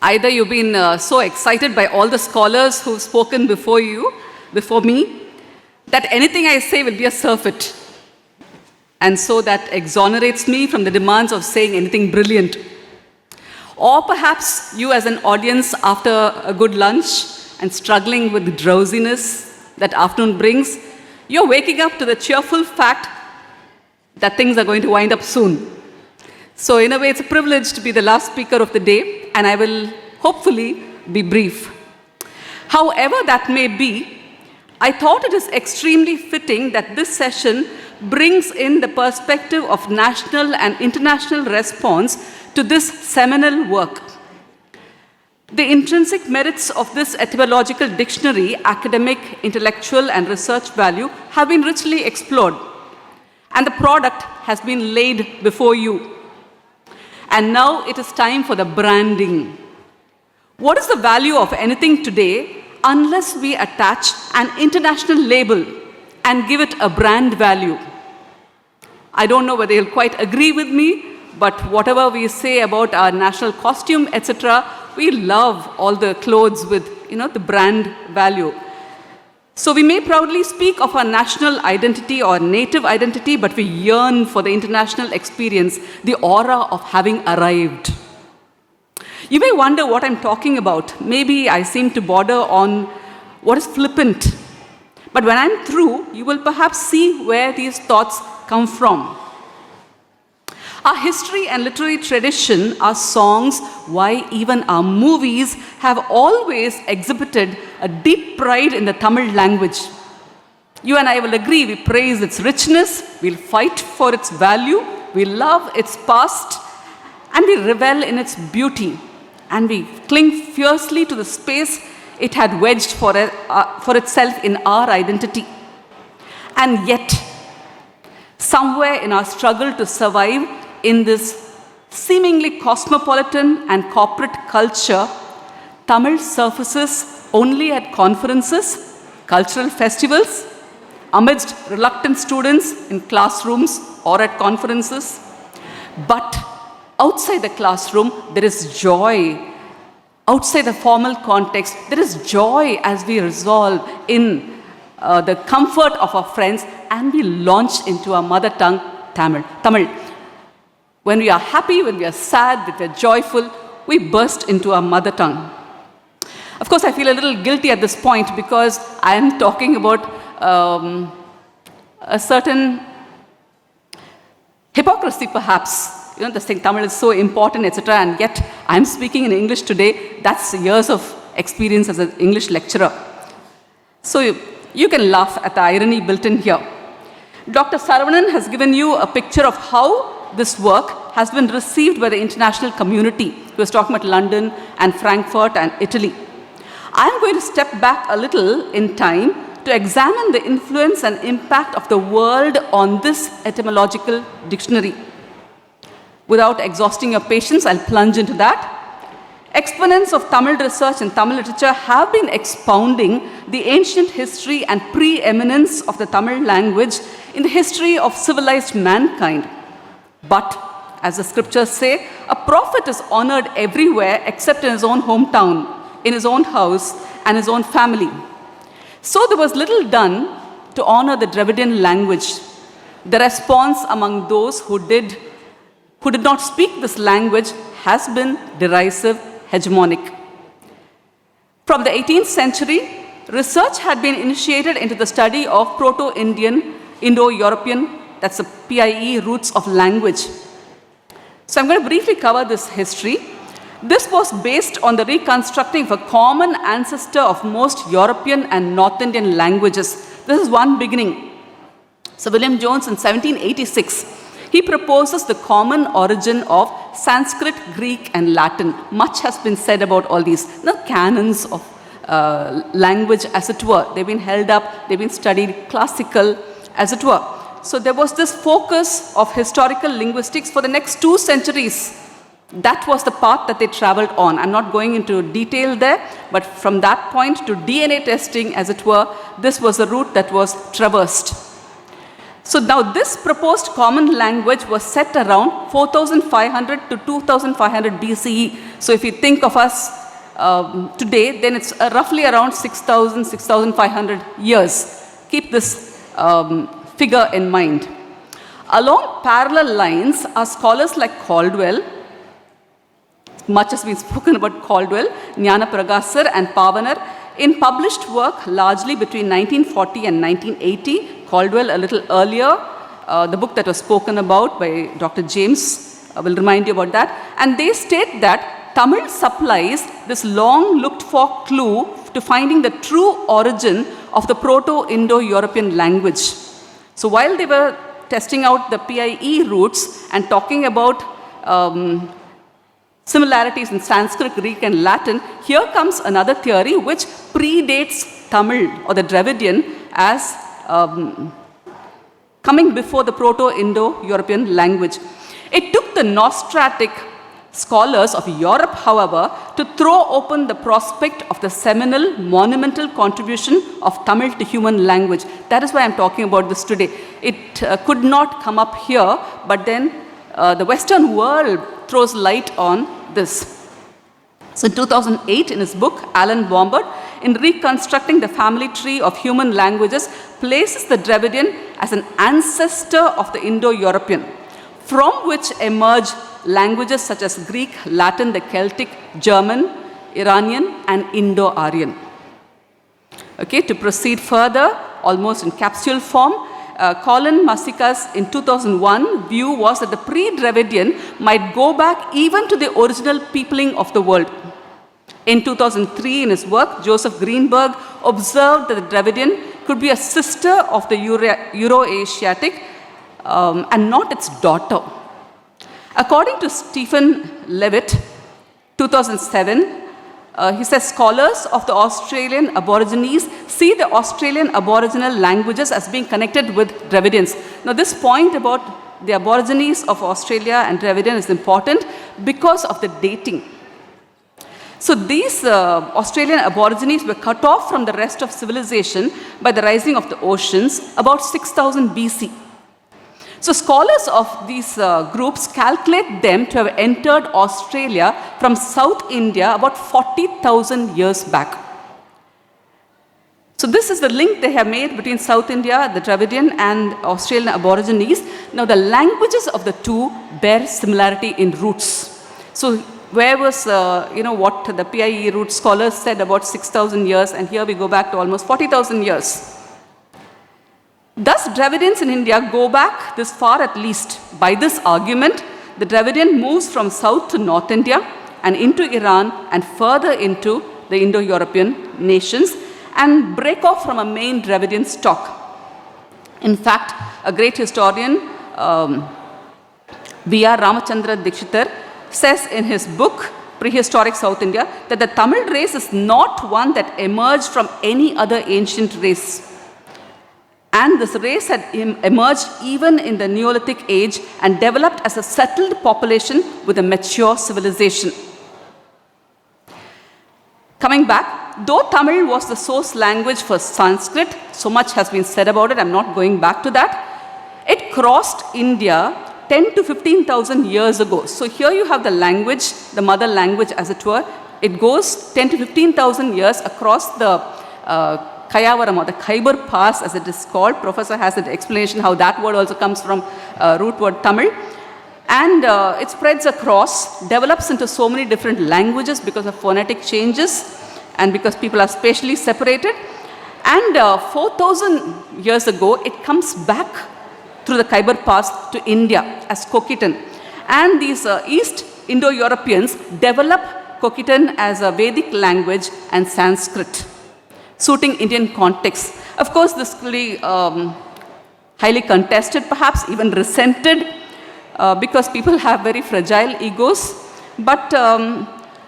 Either you've been so excited by all the scholars who've spoken before me, that anything I say will be a surfeit. And so that exonerates me from the demands of saying anything brilliant. Or perhaps you as an audience after a good lunch and struggling with drowsiness that afternoon brings, you're waking up to the cheerful fact that things are going to wind up soon. So in a way, it's a privilege to be the last speaker of the day, and I will hopefully be brief. However that may be, I thought it is extremely fitting that this session brings in the perspective of national and international response to this seminal work. The intrinsic merits of this etymological dictionary, academic, intellectual, and research value have been richly explored, and the product has been laid before you. And now it is time for the branding. What is the value of anything today unless we attach an international label and give it a brand value? I don't know whether you'll quite agree with me, but whatever we say about our national costume, etc., we love all the clothes with, the brand value. So we may proudly speak of our national identity or native identity, but we yearn for the international experience, the aura of having arrived. You may wonder what I'm talking about. Maybe I seem to border on what is flippant. But when I'm through, you will perhaps see where these thoughts come from. Our history and literary tradition, our songs, why even our movies have always exhibited a deep pride in the Tamil language. You and I will agree, we praise its richness, we'll fight for its value, we love its past, and we revel in its beauty. And we cling fiercely to the space it had wedged for itself in our identity. And yet, somewhere in our struggle to survive in this seemingly cosmopolitan and corporate culture, Tamil surfaces only at conferences, cultural festivals, amidst reluctant students in classrooms or at conferences. But outside the classroom, there is joy. Outside the formal context, there is joy as we resolve in the comfort of our friends and we launch into our mother tongue, Tamil. When we are happy, when we are sad, when we are joyful, we burst into our mother tongue. Of course, I feel a little guilty at this point because I am talking about a certain hypocrisy perhaps. This thing, Tamil is so important, etc. And yet, I'm speaking in English today. That's years of experience as an English lecturer. So you can laugh at the irony built in here. Dr. Saravanan has given you a picture of how this work has been received by the international community. He was talking about London and Frankfurt and Italy. I'm going to step back a little in time to examine the influence and impact of the world on this etymological dictionary. Without exhausting your patience, I'll plunge into that. Exponents of Tamil research and Tamil literature have been expounding the ancient history and preeminence of the Tamil language in the history of civilized mankind. But, as the scriptures say, a prophet is honored everywhere except in his own hometown, in his own house, and his own family. So there was little done to honor the Dravidian language. The response among those who did not speak this language has been derisive, hegemonic. From the 18th century, research had been initiated into the study of Proto Indo European, that's the PIE, roots of language. So I'm going to briefly cover this history. This was based on the reconstructing of a common ancestor of most European and North Indian languages. This is one beginning. So William Jones in 1786, he proposes the common origin of Sanskrit, Greek, and Latin. Much has been said about all these, the canons of language as it were. They've been held up, they've been studied, classical as it were. So there was this focus of historical linguistics for the next 2 centuries. That was the path that they traveled on. I'm not going into detail there, but from that point to DNA testing, as it were, this was the route that was traversed. So now this proposed common language was set around 4500 to 2500 BCE. So if you think of us today, then it's roughly around 6000, 6500 years. Keep this figure in mind. Along parallel lines are scholars like Caldwell. Much has been spoken about Caldwell, Jnana Pragasar and Pavanar in published work largely between 1940 and 1980. Caldwell a little earlier, the book that was spoken about by Dr. James will remind you about that. And they state that Tamil supplies this long looked for clue to finding the true origin of the Proto Indo European language. So while they were testing out the PIE roots and talking about similarities in Sanskrit, Greek and Latin, here comes another theory which predates Tamil or the Dravidian as coming before the Proto-Indo-European language. It took the Nostratic scholars of Europe, however, to throw open the prospect of the seminal, monumental contribution of Tamil to human language. That is why I'm talking about this today. It could not come up here, but then the Western world throws light on this. So in 2008, in his book, Alan Bombard, in reconstructing the family tree of human languages, places the Dravidian as an ancestor of the Indo-European, from which emerge languages such as Greek, Latin, the Celtic, German, Iranian, and Indo-Aryan. Okay, to proceed further, almost in capsule form, Colin Masika's in 2001 view was that the pre-Dravidian might go back even to the original peopling of the world. In 2003, in his work, Joseph Greenberg observed that the Dravidian could be a sister of the Euro-Asiatic and not its daughter. According to Stephen Levitt, 2007, he says scholars of the Australian Aborigines see the Australian Aboriginal languages as being connected with Dravidians. Now this point about the Aborigines of Australia and Dravidian is important because of the dating. So these Australian Aborigines were cut off from the rest of civilization by the rising of the oceans about 6000 BC. So scholars of these groups calculate them to have entered Australia from South India about 40,000 years back. So this is the link they have made between South India, the Dravidian and Australian Aborigines. Now the languages of the two bear similarity in roots. So where was, what the PIE root scholars said about 6,000 years, and here we go back to almost 40,000 years. Thus, Dravidians in India go back this far at least. By this argument, the Dravidian moves from south to North India and into Iran and further into the Indo-European nations and break off from a main Dravidian stock. In fact, a great historian, B.R. Ramachandra Dikshitar, says in his book, Prehistoric South India, that the Tamil race is not one that emerged from any other ancient race. And this race had emerged even in the Neolithic age and developed as a settled population with a mature civilization. Coming back, though Tamil was the source language for Sanskrit, so much has been said about it, I'm not going back to that, it crossed India 10 to 15,000 years ago. So here you have the language, the mother language as it were. It goes 10 to 15,000 years across the Kayavaram or the Khyber Pass as it is called. Professor has an explanation how that word also comes from root word Tamil. And it spreads across, develops into so many different languages because of phonetic changes and because people are spatially separated. And 4,000 years ago, it comes back through the Khyber Pass to India as Kokkitan. And these East Indo-Europeans develop Kokkitan as a Vedic language and Sanskrit, suiting Indian context. Of course, this will be highly contested, perhaps even resented, because people have very fragile egos. But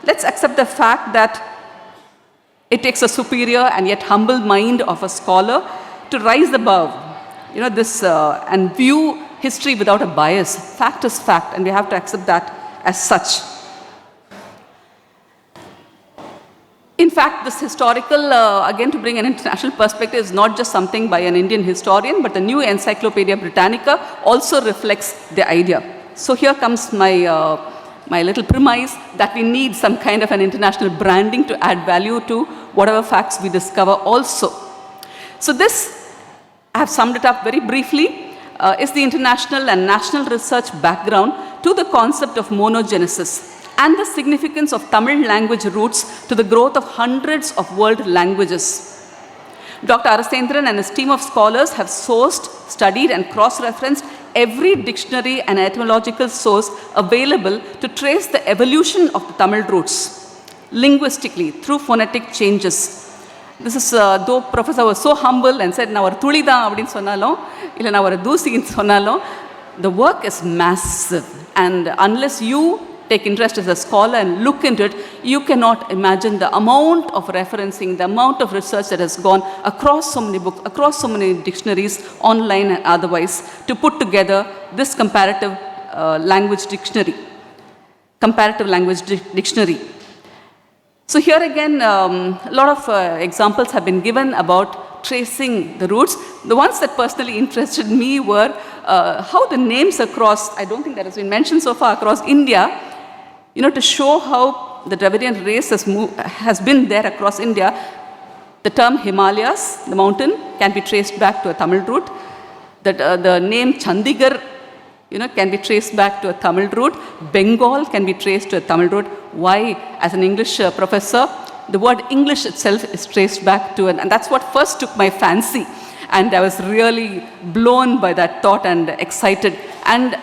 let's accept the fact that it takes a superior and yet humble mind of a scholar to rise above, this and view history without a bias. Fact is fact, and we have to accept that as such. In fact, this historical, again to bring an international perspective, is not just something by an Indian historian, but the new Encyclopedia Britannica also reflects the idea. So here comes my little premise that we need some kind of an international branding to add value to whatever facts we discover also. So this, I have summed it up very briefly, is the international and national research background to the concept of monogenesis and the significance of Tamil language roots to the growth of hundreds of world languages. Dr. Arasendran and his team of scholars have sourced, studied and cross-referenced every dictionary and etymological source available to trace the evolution of the Tamil roots, linguistically, through phonetic changes. This is, though Professor was so humble and said, "Na or thuli da abdin sonnalum, illa na or doosi sonnalum," the work is massive, and unless you take interest as a scholar and look into it, you cannot imagine the amount of referencing, the amount of research that has gone across so many books, across so many dictionaries, online and otherwise, to put together this comparative language dictionary. Comparative language dictionary. So here again, a lot of examples have been given about tracing the roots. The ones that personally interested me were how the names across, I don't think that has been mentioned so far, across India, to show how the Dravidian race has been there across India. The term Himalayas, the mountain, can be traced back to a Tamil root. The name Chandigarh, can be traced back to a Tamil root. Bengal can be traced to a Tamil root. Why? As an English professor, the word English itself is traced back to and that's what first took my fancy. And I was really blown by that thought and excited. And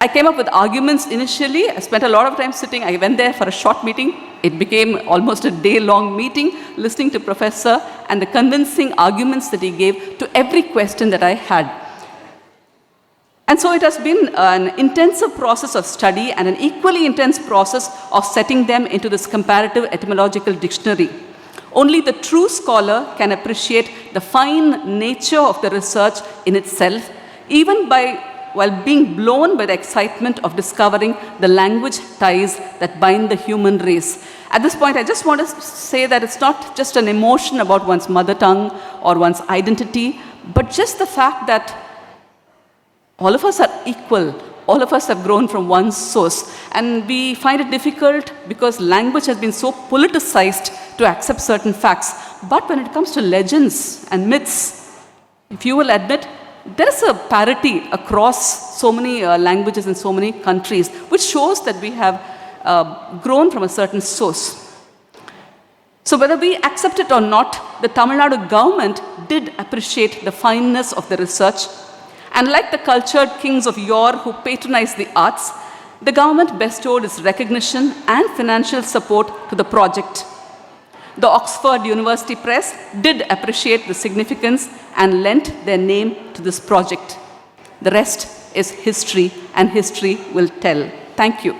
I came up with arguments initially. I spent a lot of time sitting. I went there for a short meeting. It became almost a day-long meeting, listening to Professor and the convincing arguments that he gave to every question that I had. And so it has been an intensive process of study and an equally intense process of setting them into this comparative etymological dictionary. Only the true scholar can appreciate the fine nature of the research in itself, even while being blown by the excitement of discovering the language ties that bind the human race. At this point, I just want to say that it's not just an emotion about one's mother tongue or one's identity, but just the fact that all of us are equal. All of us have grown from one source. And we find it difficult because language has been so politicized to accept certain facts. But when it comes to legends and myths, if you will admit, there is a parity across so many languages in so many countries, which shows that we have grown from a certain source. So whether we accept it or not, the Tamil Nadu government did appreciate the fineness of the research. And like the cultured kings of yore who patronized the arts, the government bestowed its recognition and financial support to the project. The Oxford University Press did appreciate the significance and lent their name to this project. The rest is history, and history will tell. Thank you.